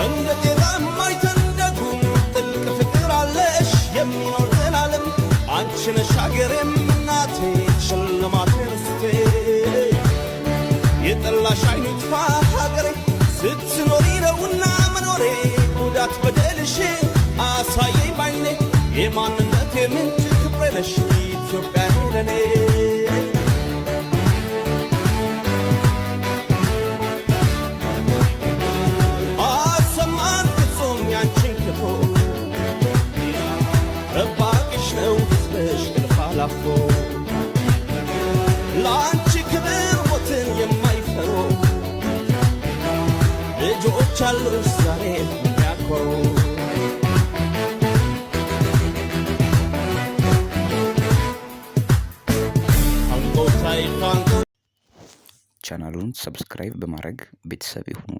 እንደ ጤዛ የማይተንደጉም ጥልቅ ፍቅር አለሽ የሚኖር ዘላለም አንቺ ነሽ ሀገሬም እናቴ ሽልማቴ ርስቴ የጠላሽ አይኑ ይጥፋ ሀገሬ ስትኖሪ ነውና መኖሬ ጉዳት በደልሽ አሳየኝ ባይኔ የማንነቴ ምንጭ ክብሬ ነሽ ኢትዮጵያ ለኔ አሰማን ፍጹም ያንቺን ክፉ ረባቅሽ ነው ሕዝብሽ እልፍ አላፎ ለአንቺ ክብር ሞትን የማይፈሩ ልጆች አሉሽ ዛሬ የሚያኮሩ ቻናሉን ሰብስክራይብ በማድረግ ቤተሰብ ይሁኑ።